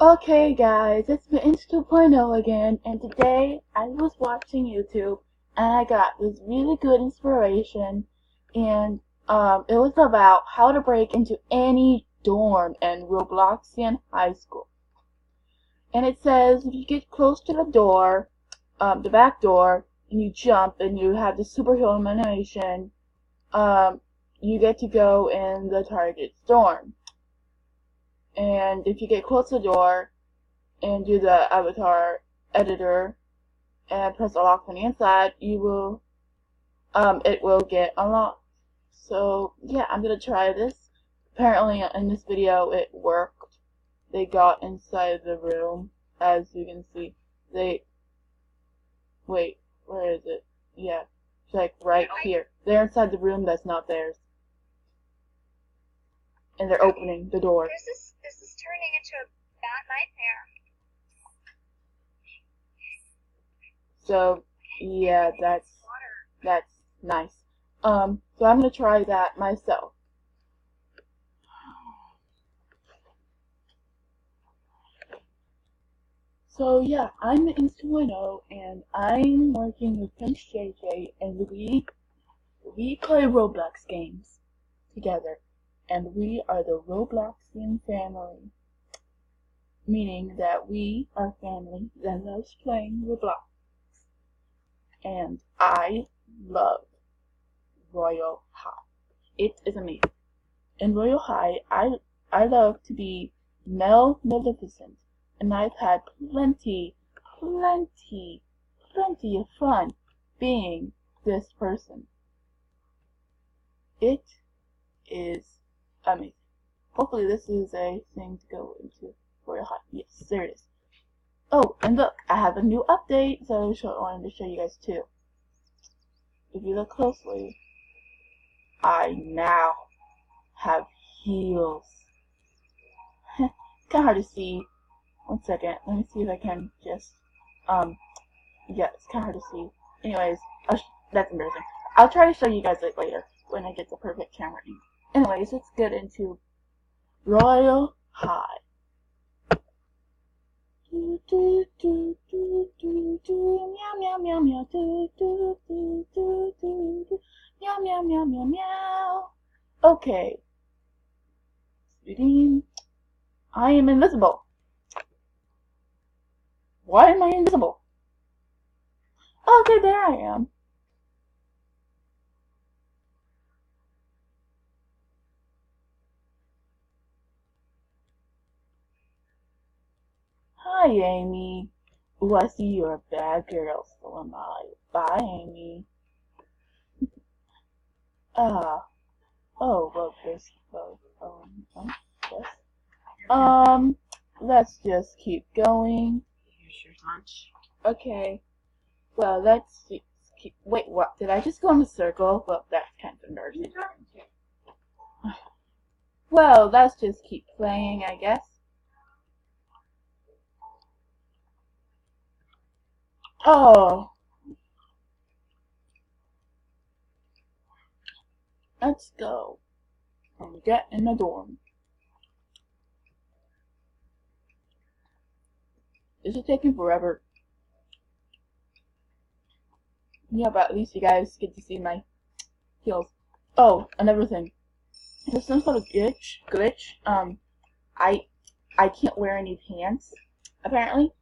Okay guys, it's Mittens 2.0 again, and today I was watching YouTube and I got this really good inspiration, and it was about how to break into any dorm in Robloxian high school. And it says if you get close to the door, the back door, and you jump and you have the superhero animation, you get to go in the target's dorm. And if you get close to the door and do the avatar editor and press unlock from the inside, it will get unlocked. So yeah, I'm gonna try this. Apparently in this video it worked. They got inside the room, as you can see. Wait, where is it? Yeah, it's like right here. They're inside the room that's not theirs. And they're opening the door. This is turning into a bad nightmare. So yeah, that's nice. So I'm gonna try that myself. So yeah, I'm Mittens 2.0 and I'm working with Prince JJ, and we play Roblox games together, and we are the Robloxian family, meaning that we are family that loves playing Roblox. And I love Royal High. It is amazing. In Royal High, I love to be Mel Maleficent, and I've had plenty of fun being this person. It is amazing. Hopefully this is a thing to go into Royal High. Yes, there it is. Oh, and look, I have a new update, so I wanted to show you guys too. If you look closely, I now have heels. Kind of hard to see. One second, let me see if I can just, yeah, it's kind of hard to see. Anyways, that's embarrassing. I'll try to show you guys it later, when I get the perfect camera angle. Anyways, let's get into Royal High. Do do do do do do, meow meow meow meow, do do do do do do, meow meow meow meow meow. Okay. I am invisible. Why am I invisible? Okay, there I am. Hi, Amy. Ooh, I see you're a bad girl, so am I. Bye, Amy. Oh, well, this, yes. Let's just keep going. Here's your lunch. Okay. Well, wait, what? Did I just go in a circle? Well, that's kind of embarrassing. Well, let's just keep playing, I guess. Oh. Let's go and get in the dorm. This is taking forever. Yeah, but at least you guys get to see my heels. Oh, another thing. There's some sort of glitch. I can't wear any pants, apparently.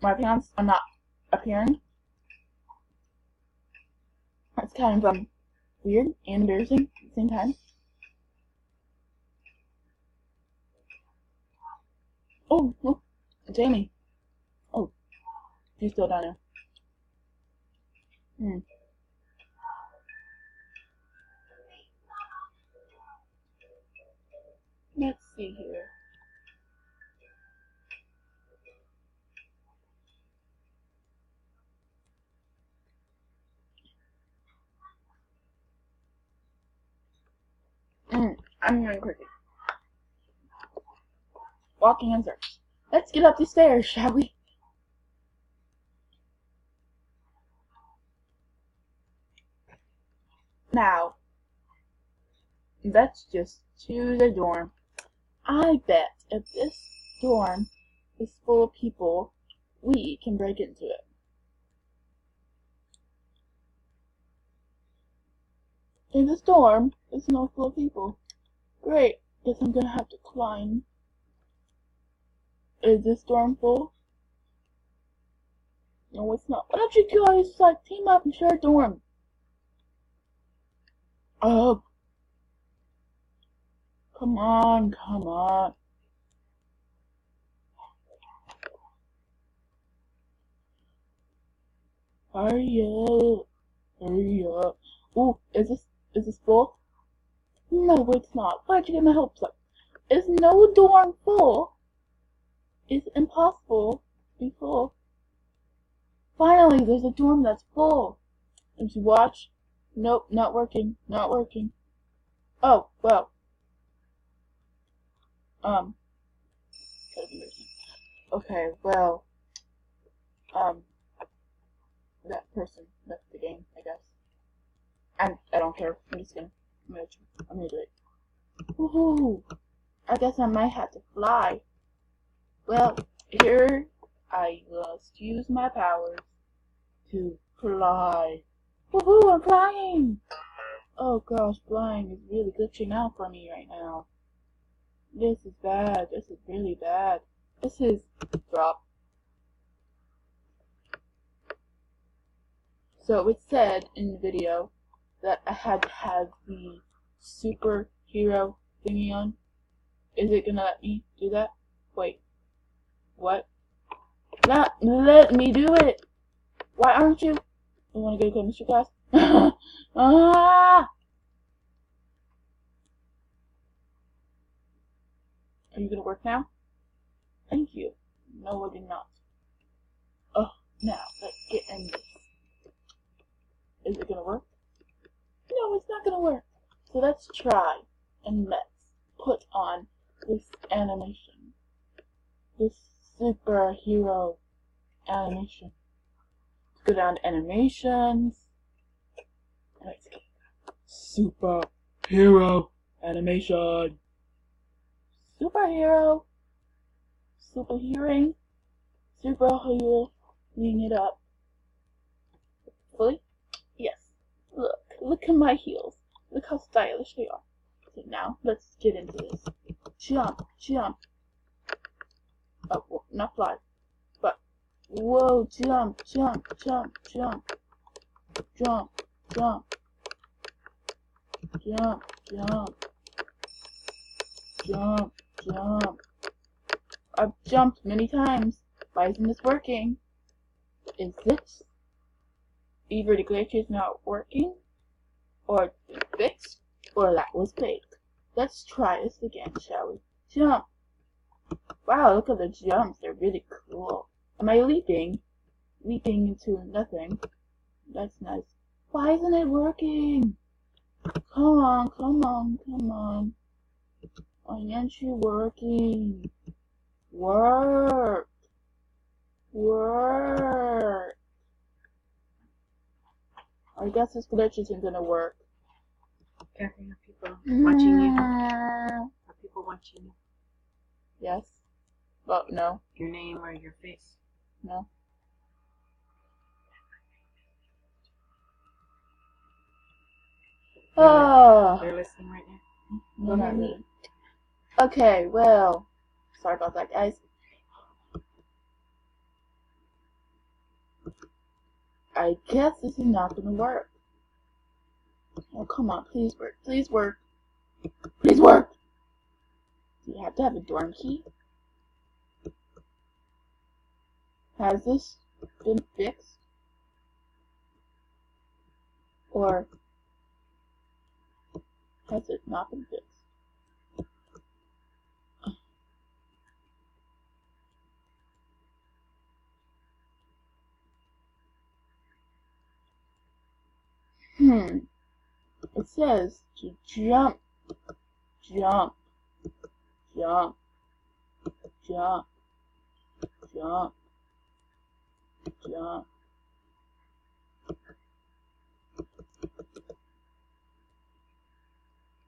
My pants are not appearing. That's kind of, weird and embarrassing at the same time. Oh, look, it's Amy. Oh, she's still down there. Let's see here. I'm going crazy. Walking in circles. Let's get up the stairs, shall we? Now, let's just choose a dorm. I bet if this dorm is full of people, we can break into it. In the storm, it's not full of people. Great, guess I'm gonna have to climb. Is this storm full? No, it's not. Why don't you guys team up and share a dorm? Oh, come on, come on. Hurry up, hurry up. Ooh, is this full? No, it's not. Why'd you get my hopes up? Is no dorm full? It's impossible to be full. Finally, there's a dorm that's full. Did you watch? Nope, not working, not working. Oh, well. Gotta be nursing. Okay, well. That person left the game, I guess. I don't care. I'm gonna do it. Woohoo! I guess I might have to fly. Well, here I must use my powers to fly. Woohoo! I'm flying! Oh gosh, flying is really glitching out for me right now. This is bad. This is really bad. This is drop. So it said in the video that I had to have the superhero thingy on. Is it gonna let me do that? Wait. What? Not let me do it! Why aren't you? You wanna go to chemistry class? Ah! Are you gonna work now? Thank you. No, I did not. Oh, now, let's get in this. Is it gonna work? No, it's not gonna work. So let's try and let's put on this animation. This superhero animation. Let's go down to animations. And let's get superhero animation. Superhero. Superhearing. Superheroing it up. Fully? Yes. Look at my heels. Look how stylish they are. So now, let's get into this. Jump, jump. Oh, well, not fly. But, whoa, jump, jump, jump, jump. Jump, jump. Jump, jump. Jump, jump. I've jumped many times. Why isn't this working? Is this either the glitch is not working, or it's fixed, or that was fake? Let's try this again, shall we? Jump! Wow, look at the jumps. They're really cool. Am I leaping? Leaping into nothing. That's nice. Why isn't it working? Come on, come on, come on. Why aren't you working? Work! Work! I guess this glitch isn't gonna work. Kathy, are people watching you? Are people watching you? Yes. But no. Your name or your face? No. They're listening right now. No, not really. Okay, well, sorry about that, guys. I guess this is not gonna work. Oh, come on, please work. Please work. Please work! Do you have to have a dorm key? Has this been fixed? Or has it not been fixed? It says to jump, jump, jump, jump, jump, jump.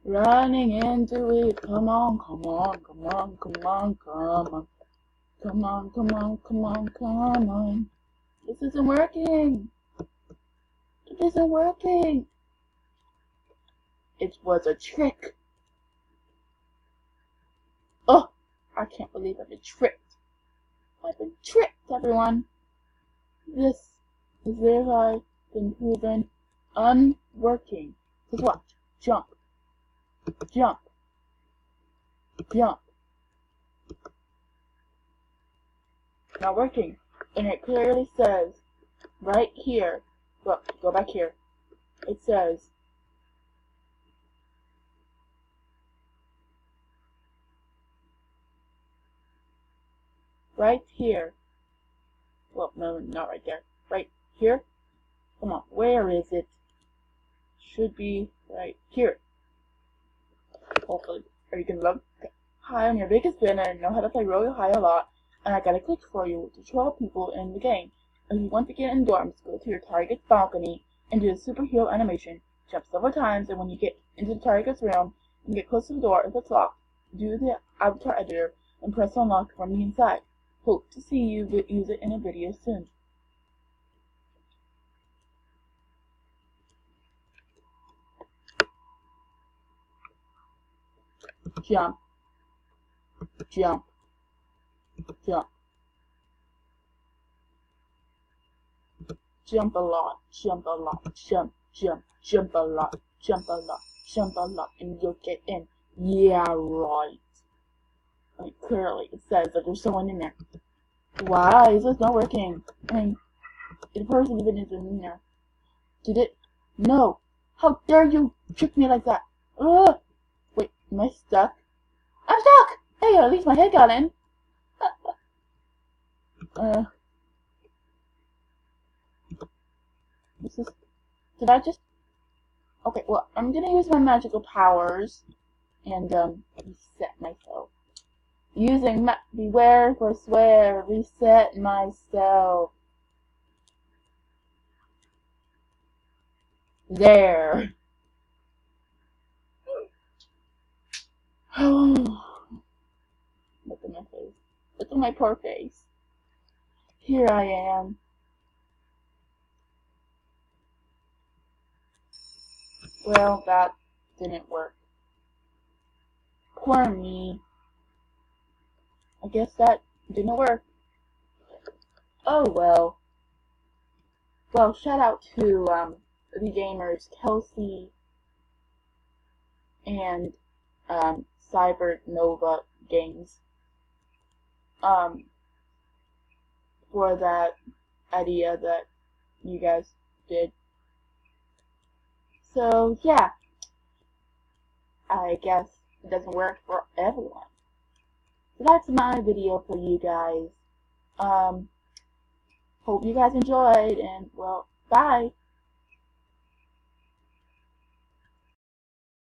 Running into it. Come on, come on, come on, come on, come on. Come on, come on, come on, come on. This isn't working. It isn't working. It was a trick. Oh, I can't believe I've been tricked. I've been tricked, everyone. This is thereby been proven unworking. Just watch. Jump. Jump. Jump. Not working. And it clearly says right here. Look, go back here. It says right here. Well, no, not right there. Right here. Come on, where is it? Should be right here. Hopefully. Are you gonna look? Okay. Hi, I'm your biggest fan and I know how to play Royal High a lot. And I got a glitch for you to troll people in the game. If you want to get in dorms, go to your target's balcony and do a superhero animation. Jump several times, and when you get into the target's realm and get close to the door, if it's locked, do the avatar editor and press unlock from the inside. Hope to see you use it in a video soon. Jump. Jump. Jump. Jump a lot, jump a lot, jump, jump, jump a lot, jump a lot, jump a lot, and you'll get in. Yeah, right. Like, clearly, it says that there's someone in there. Why is this not working? I mean, the person even isn't in there. Did it? No. How dare you trick me like that? Ugh. Wait, am I stuck? I'm stuck! Hey, at least my head got in. This is... Did I just... Okay, well, I'm gonna use my magical powers and, reset myself. Using beware for swear, reset myself. There. Look at my face. Look at my poor face. Here I am. Well, that didn't work. Poor me. I guess that didn't work. Oh well. Well, shout out to the gamers Kelsey and Cyber Nova Games for that idea that you guys did. So yeah, I guess it doesn't work for everyone. So that's my video for you guys. Hope you guys enjoyed, and well, bye.